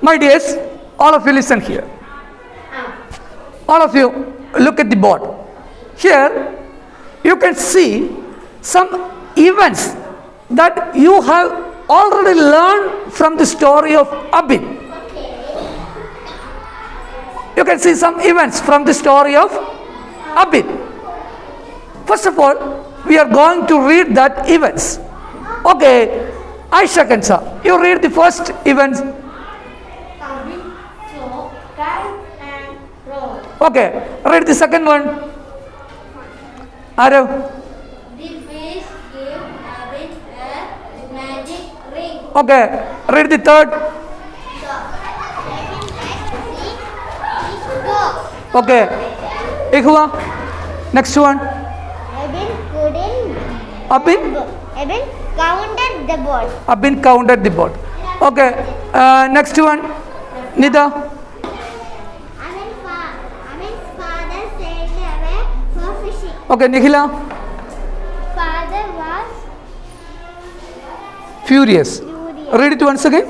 My dears, all of you listen here. All of you look at the board. Here you can see some events that you have already learned from the story of Abin. You can see some events from the story of Abin. First of all, we are going to read that events. Okay, Aisha Kansa, you read the first events. Abin took kite and rode. Okay, read the second one. Arav. The fish gave Abin a magic ring. Okay, read the third. Okay, Ikhwa. Next one. Abin Abin counted the board. Abin counted the board. Okay, next one. Nida. Abin's father sailed away for fishing. Okay, Nikhila. Father was Furious. furious. Read it once again.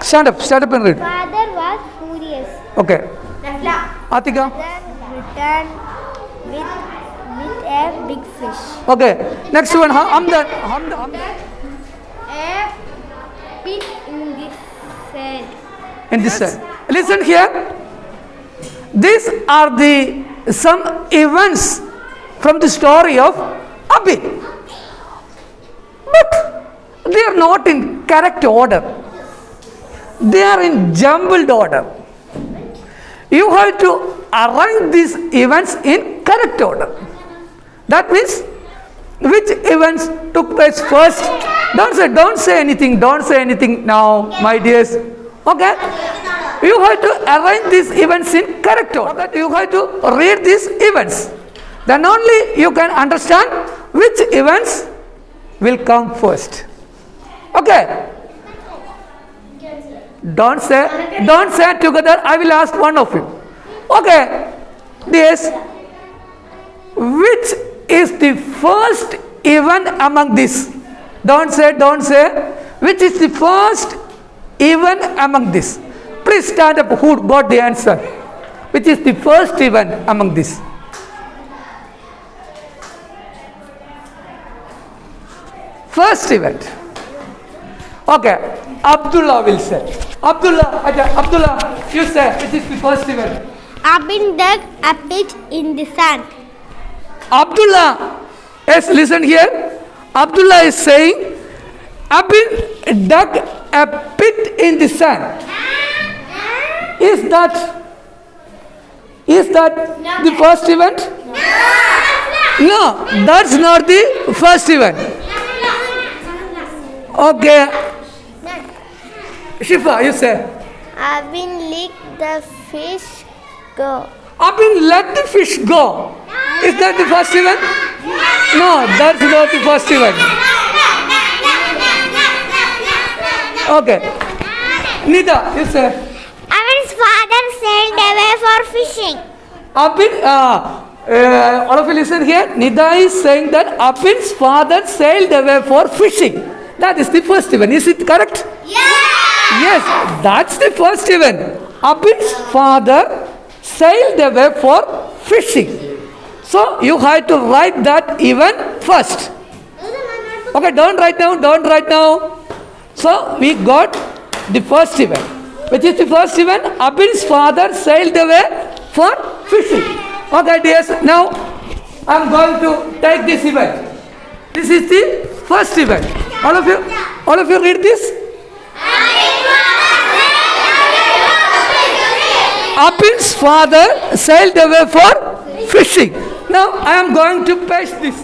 Stand up and read. Father was furious. Okay, Atika. Then returned with a big fish. Okay, next one. Hamdan. A pit in the sand. In this side. Listen here. These are the some events from the story of Abin. But they are not in correct order. They are in jumbled order. You have to arrange these events in correct order. That means which events took place first. Don't say anything now, my dears. Okay? You have to arrange these events in correct order. Okay? You have to read these events. Then only you can understand which events will come first. Okay? Don't say together. I will ask one of you. Okay? This. Which is the first event among this? Don't say. Which is the first event among this? Please stand up who got the answer. Which is the first event among this? First event. Okay. Abdullah will say. Abdullah, you say which is the first event? Abin dug a pit in the sand. Abdullah, yes, listen here. Abdullah is saying, Abin dug a pit in the sand. Is that the first event? No, that's not the first event. Okay. Shifa, you say. Abin let the fish go. Abin let the fish go. Is that the first event? No, that's not the first event. Okay. Nida, you say. Abin's father sailed away for fishing. All of you listen here. Nida is saying that Abin's father sailed away for fishing. That is the first event. Is it correct? Yes, that's the first event. Abin's father sailed away for fishing. So you have to write that event first. Okay, don't write now. So we got the first event. Which is the first event? Abin's father sailed away for fishing. Okay, dears, now I am going to take this event. This is the first event. All of you read this. Abin's father sailed away for fishing. Now I am going to paste this.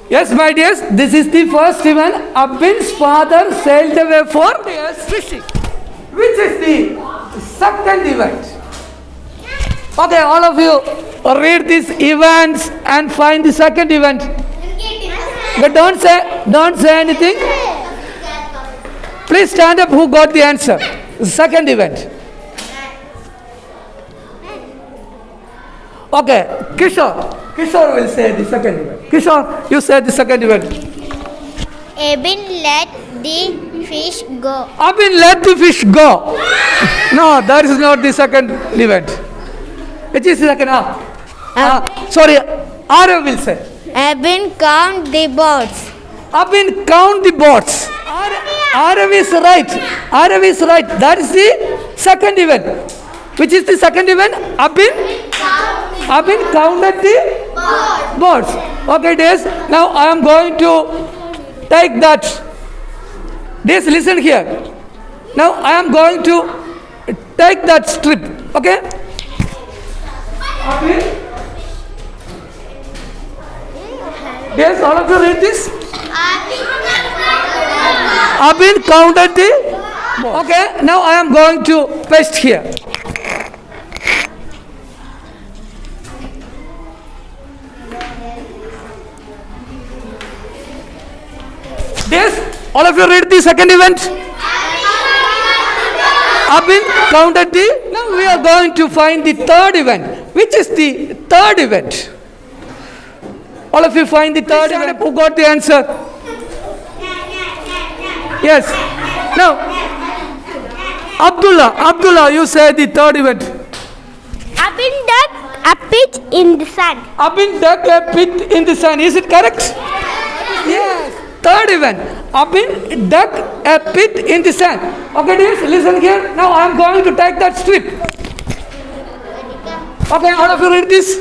Yes, my dears, this is the first event. Abin's father sailed away for fishing. Which is the second event? Okay, all of you read these events and find the second event. But don't say anything. Please stand up who got the answer. Second event. Okay, Kishore will say the second event. Kishore, you say the second event. Abin let the fish go. Abin let the fish go. No, that is not the second event. Which is the second? Sorry, Arav will say. Abin count the birds. Abin count the boats. Arav is right. Arav is right. That is the second event. Which is the second event? Abin counted the boats. Okay, Des. Now I am going to take that. Des, listen here. Now I am going to take that strip. Okay? Des, all of you read this? Abin counted the. Okay, now I am going to paste here. Yes, all of you read the second event. Abin counted the. Now we are going to find the third event. Which is the third event? All of you find the third event. Who got the answer? Yes. Now, Abdullah, you say the third event. Abin dug a pit in the sand. Abin dug a pit in the sand. Is it correct? Yes. Third event. Abin dug a pit in the sand. Okay, dears, listen here. Now I am going to take that strip. Okay, all of you read this.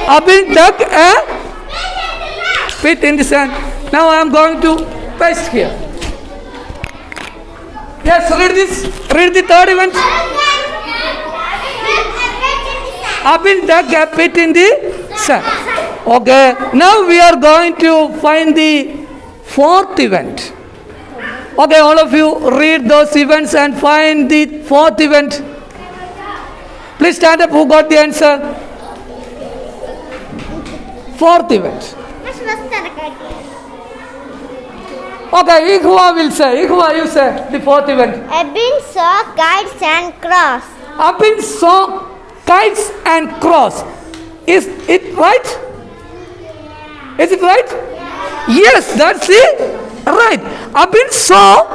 Abin dug a pit in the sand. Now I am going to paste here. Yes, read this. Read the third event. Abin dug a pit in the sand. Okay, now we are going to find the fourth event. Okay, all of you read those events and find the fourth event. Please stand up. Who got the answer? Fourth event. Okay, Ikhwa will say. Ikhwa, you say the fourth event. Abin saw kites and crows. Abin saw kites and crows. Is it right? Is it right? Yes, that's it. Right. Abin saw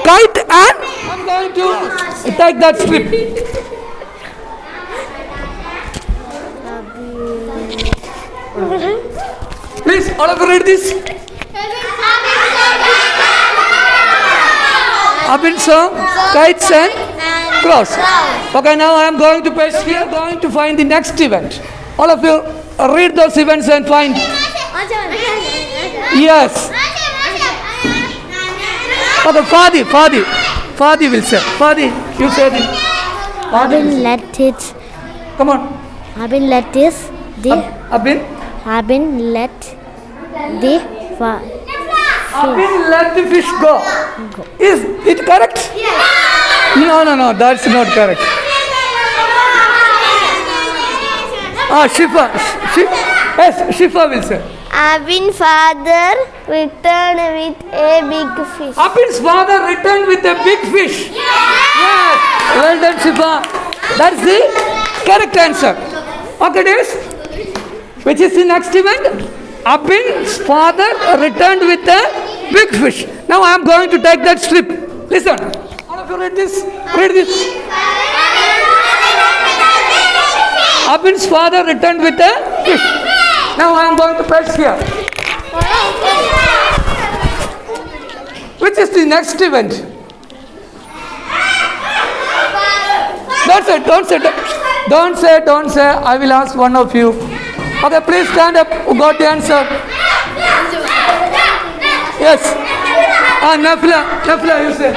kite and I'm going to take that strip. Please, all of you read this. Abin saw kites and crows. Okay, now I am going to paste here. Going to find the next event. All of you read those events and find. Yes. Okay, Fadi will say. Fadi, you say it. Abin let it. Come on. Abin let this. Abin let the Abin let the fish go. Is it correct? Yes. No, that's not correct. Shifa will say. Abin's father returned with a big fish. Abin's father returned with a big fish. Yes. Well done, Shifa. That's the correct answer. Okay, dears. Which is the next event? Abin's father returned with a big fish. Now I am going to take that strip. Listen. All of you read this. Read this. Abin's father returned with a fish. Now I am going to paste here. Which is the next event? Don't say. I will ask one of you. Okay, please stand up. Who got the answer? Yes. Nafla, you say.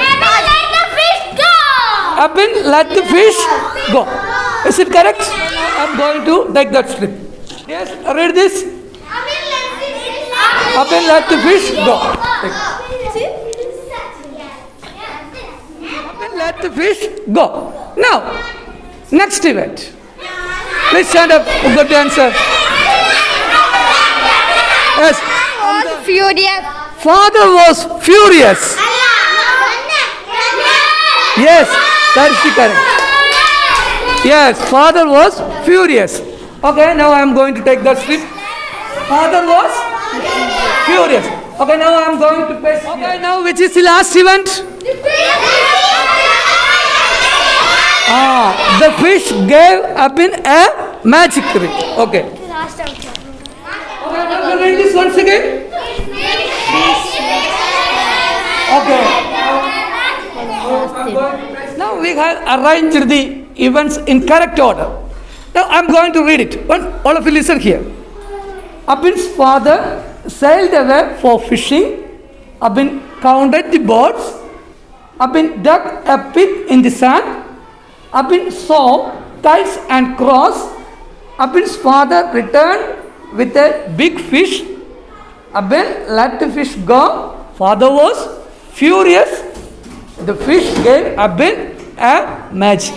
Abin let the fish go. Is it correct? I am going to take that strip. Yes, read this. Abin let the fish go. Abin let the fish go. Now, next event. Please stand up. Who got the answer? Yes. Furious. Father was furious. Yes, that is the correct. Yes, father was furious. Okay, now I am going to take that strip. father was furious. Okay, now I am going to paste. Okay, now which is the last event? The fish gave up in a magic ring. Okay. Okay, now we read this once again. Okay. Now we have arranged the events in correct order. Now I am going to read it. All of you listen here. Abin's father sailed away for fishing. Abin counted the boats. Abin dug a pit in the sand. Abin saw kites and crows. Abin's father returned with a big fish. Abin let the fish go. Father was furious. The fish gave Abin a magic.